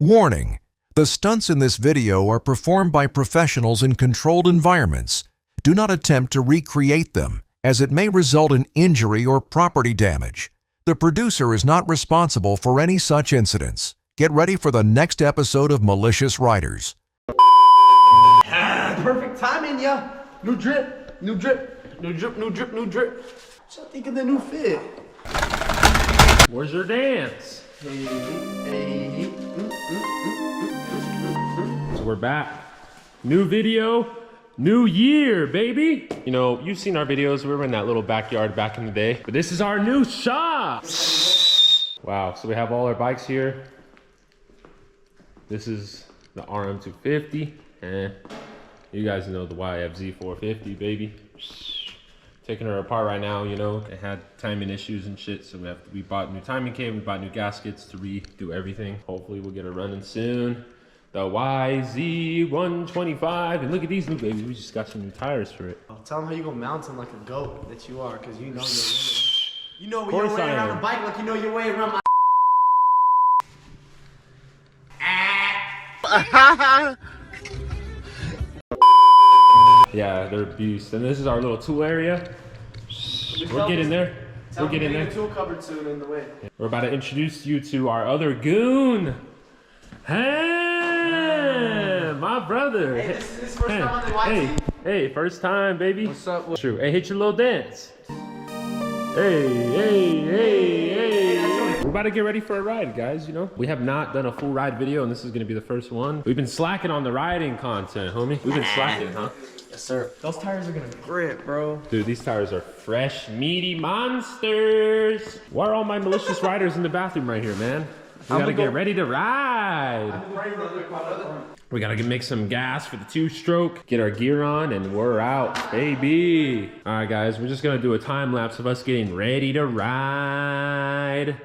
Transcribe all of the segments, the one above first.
Warning: the stunts in this video are performed by professionals in controlled environments. Do not attempt to recreate them, as it may result in injury or property damage. The producer is not responsible for any such incidents. Get ready for the next episode of Malicious Riders. Perfect timing, yeah. New drip, new drip, new drip, new drip, new drip. What y'all think of the new fit? Where's your dance? Hey. So we're back. New video, new year, baby. You know, you've seen our videos. We were in that little backyard back in the day. But this is our new shop. Wow, so we have all our bikes here. This is the RM250. You guys know the YFZ 450, baby. Taking her apart right now, you know, it had timing issues and shit, so we bought new timing kit, we bought new gaskets to redo everything. Hopefully we'll get her running soon. The YZ125, and look at these new babies. We just got some new tires for it. Oh, tell them how you gonna mount them like a goat that you are, because you know you're your way around a bike like you know your way around my. Yeah, they're beasts. And this is our little tool area. We're getting there. We're getting there. Tool cupboard soon in the way. We're about to introduce you to our other goon. Hey, my brother. Hey, this is his first time on the YZ. Hey, first time, baby. What's up? True. Hey, hit your little dance. Hey. We're about to get ready for a ride, guys, you know? We have not done a full ride video, and this is gonna be the first one. We've been slacking on the riding content, homie. We've been slacking, huh? Yes, sir. Those tires are gonna grip, bro. Dude, these tires are fresh, meaty monsters. Why are all my malicious riders in the bathroom right here, man? We gotta get ready to ride. We gotta make some gas for the two-stroke, get our gear on, and we're out, baby. All right, guys, we're just gonna do a time lapse of us getting ready to ride.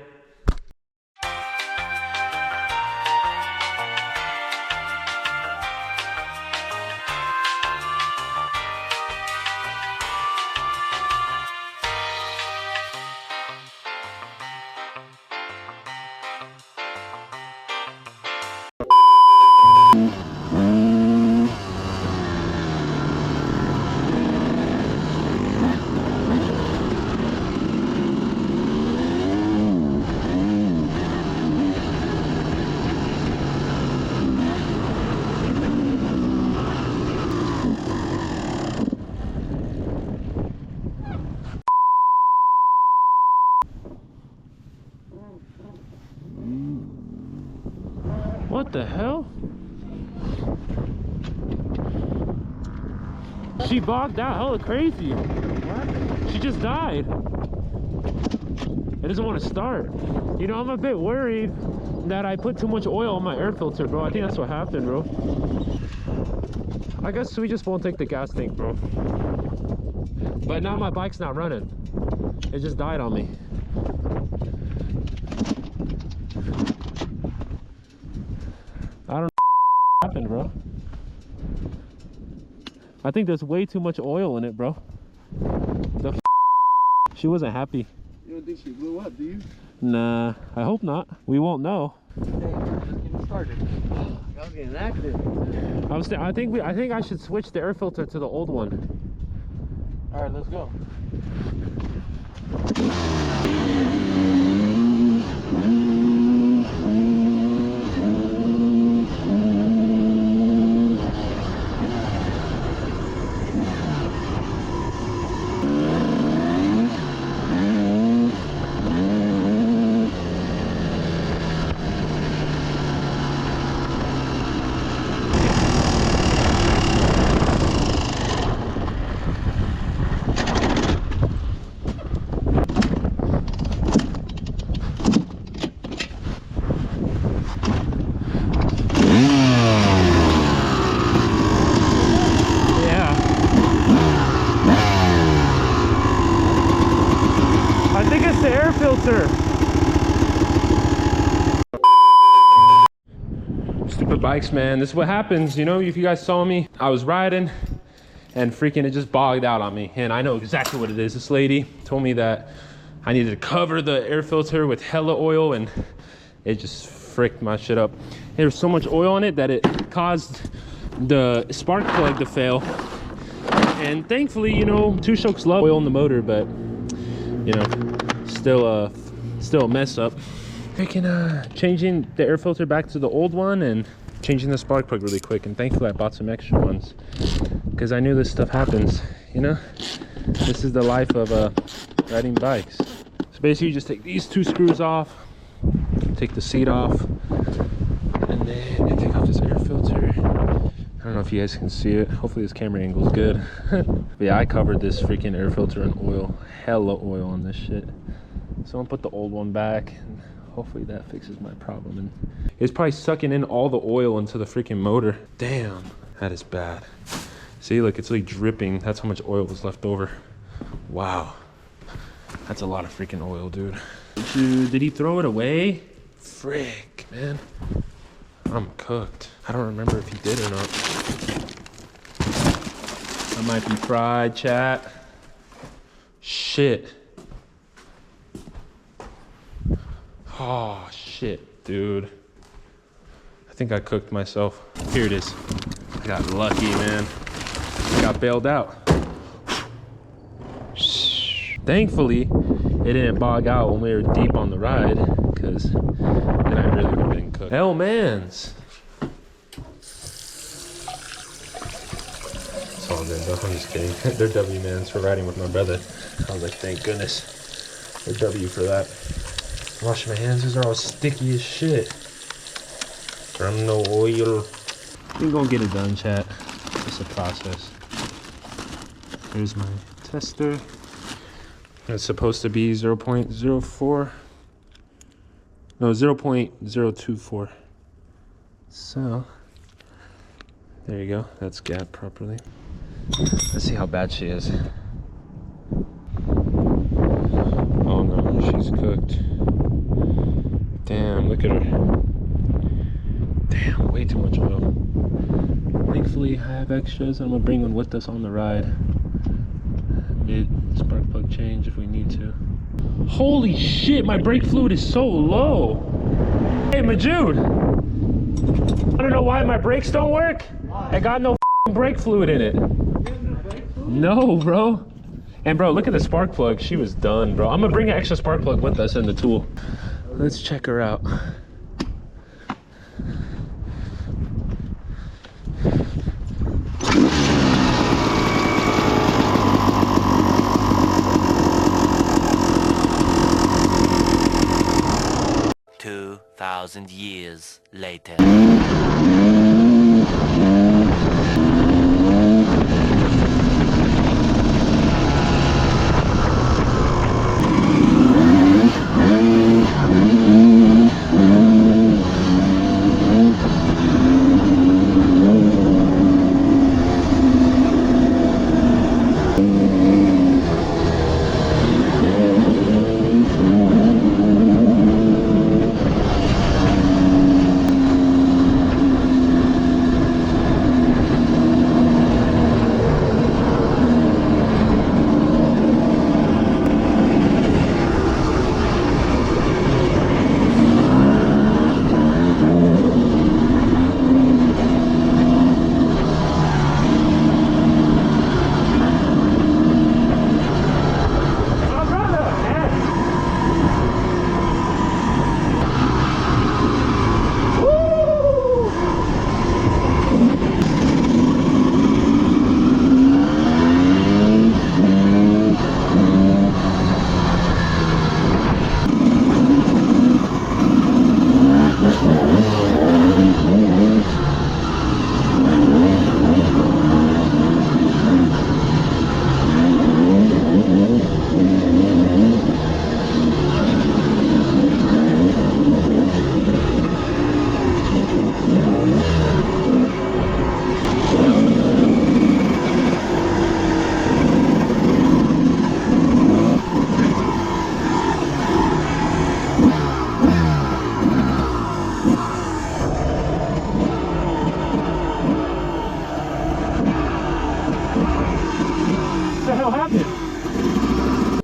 What the hell? She bogged out hella crazy. What? She just died. It doesn't want to start. You know, I'm a bit worried that I put too much oil on my air filter, bro. I think that's what happened, bro. I guess we just won't take the gas tank, bro. But now my bike's not running. It just died on me. I don't know what happened, bro. I think there's way too much oil in it, bro. She wasn't happy. You don't think she blew up, do you? Nah, I hope not. We won't know. Hey, we're just getting started. Y'all getting active. I think I should switch the air filter to the old one. All right, let's go. Stupid bikes, man. This is what happens, you know. If you guys saw me, I was riding and freaking it just bogged out on me, and I know exactly what it is. This lady told me that I needed to cover the air filter with hella oil, and it just fricked my shit up. There was so much oil in it that it caused the spark plug to fail. And thankfully, you know, two-strokes love oil in the motor, but you know, still a mess up. Freaking changing the air filter back to the old one and changing the spark plug really quick. And thankfully I bought some extra ones because I knew this stuff happens, you know. This is the life of riding bikes. So basically you just take these two screws off, take the seat off, and then you take off this air filter. I don't know if you guys can see it. Hopefully this camera angle is good. But yeah, I covered this freaking air filter in oil. Hella oil on this shit. So I'm gonna put the old one back and hopefully that fixes my problem. And it's probably sucking in all the oil into the freaking motor. Damn, that is bad. See, look, it's like dripping. That's how much oil was left over. Wow. That's a lot of freaking oil, dude. Dude, did he throw it away? Frick, man. I'm cooked. I don't remember if he did or not. I might be fried, chat. Shit. Oh, shit, dude. I think I cooked myself. Here it is. I got lucky, man. I got bailed out. Thankfully, it didn't bog out when we were deep on the ride, because then I really would have been cooked. Hell, mans. It's all good, though. I'm just kidding. They're W mans for riding with my brother. I was like, thank goodness. They're W for that. Wash my hands, these are all sticky as shit. From no oil. We're gonna get it done, chat. It's a process. Here's my tester. It's supposed to be 0.04. No, 0.024. So, there you go. That's gapped properly. Let's see how bad she is. Oh no, she's cooked. Damn, look at her. Damn, way too much oil. Thankfully, I have extras. I'm gonna bring one with us on the ride. Mid spark plug change if we need to. Holy shit, my brake fluid is so low. Hey, Majude. I don't know why my brakes don't work. I got no brake fluid in it. No, bro. And bro, look at the spark plug. She was done, bro. I'm gonna bring an extra spark plug with us in the tool. Let's check her out. Years later.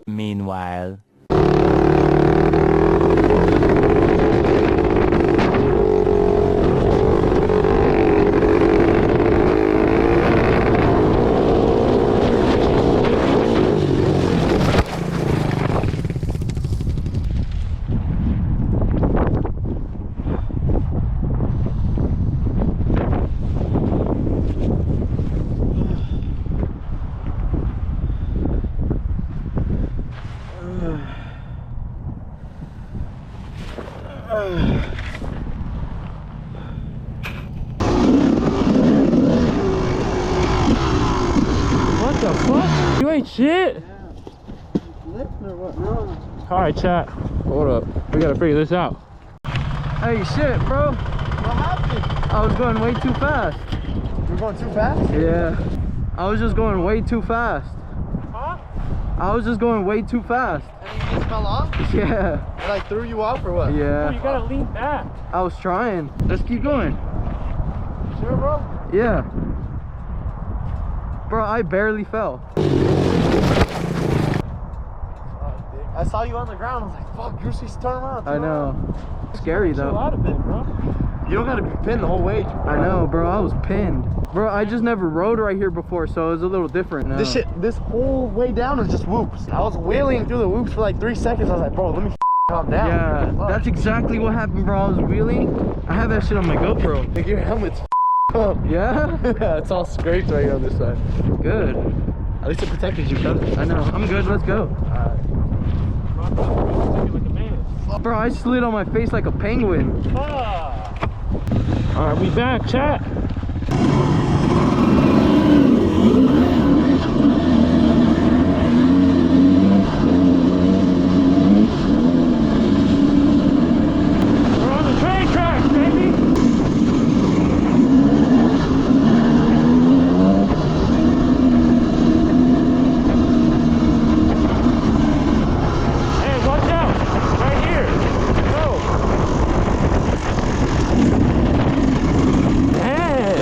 Meanwhile. You ain't shit. Lifting or what? No. All right, chat. Hold up. We gotta figure this out. Hey, shit, bro. What happened? I was going way too fast. You're going too fast? Yeah. I was just going way too fast. Huh? I was just going way too fast. And you just fell off? Yeah. It like threw you off or what? Oh, Yeah. you gotta lean back. I was trying. Let's keep going. Sure, bro? Yeah. Bro, I barely fell. I saw you on the ground. I was like, fuck, Juicy's turn around. I know. Scary Chill though. out a bit, bro. You don't gotta be pinned the whole way. I know, bro. I was pinned. Bro, I just never rode right here before, so it was a little different now. This whole way down is just whoops. I was wheeling through the whoops for like 3 seconds. I was like, bro, let me calm down. Yeah, Fuck. that's exactly what happened, bro. I was wheeling. I have that shit on my GoPro. Think your helmet's up. Yeah? Yeah, it's all scraped right here on this side. Good. At least it protected you, cuz. I know. I'm good. Let's go. Like a man. Bro, I slid on my face like a penguin. All right, we back, chat. We're on the train tracks, baby. Hey, watch out! Right here. Go. Yeah.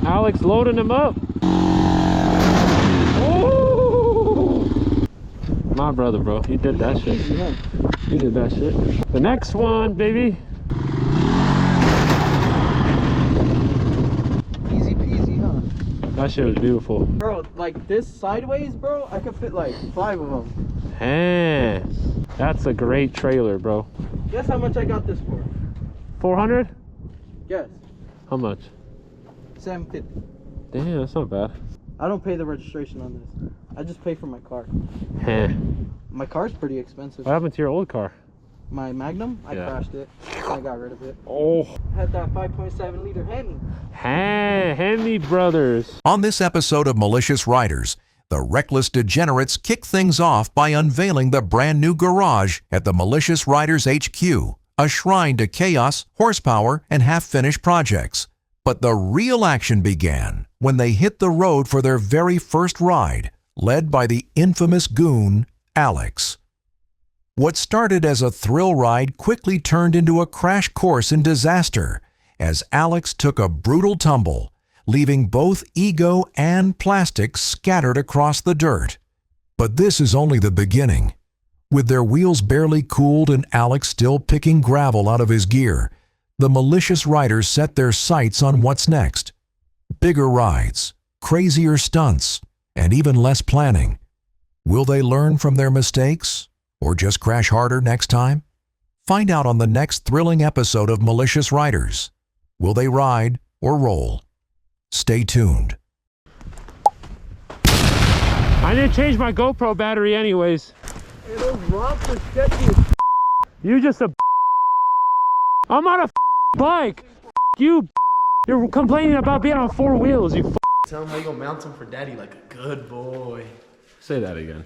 Alex loading them up. Oh! My brother, bro. He did that shit. Yeah. He did that shit. The next one, baby. Easy peasy, huh? That shit was beautiful. Bro, like this sideways, bro, I could fit like 5 of them. Hey, that's a great trailer, bro. Guess how much I got this for? 400? Guess. How much? $750. Damn, that's not bad. I don't pay the registration on this. I just pay for my car. Heh. My car's pretty expensive. What happened to your old car? My Magnum, I Yeah. crashed it. I got rid of it. Oh. I had that 5.7 liter Hemi. Hey, Henry Brothers. On this episode of Malicious Riders, the reckless degenerates kick things off by unveiling the brand new garage at the Malicious Riders HQ, a shrine to chaos, horsepower, and half-finished projects. But the real action began when they hit the road for their very first ride, led by the infamous goon, Alex. What started as a thrill ride quickly turned into a crash course in disaster as Alex took a brutal tumble, leaving both ego and plastic scattered across the dirt. But this is only the beginning. With their wheels barely cooled and Alex still picking gravel out of his gear, the malicious riders set their sights on what's next. Bigger rides, crazier stunts, and even less planning. Will they learn from their mistakes or just crash harder next time? Find out on the next thrilling episode of Malicious Riders. Will they ride or roll? Stay tuned. I didn't change my GoPro battery anyways. Hey, those rocks are sketchy. You just a I'm on a bike. You You're complaining about being on 4 wheels, you Tell him how you gonna mount him for daddy like a good boy. Say that again.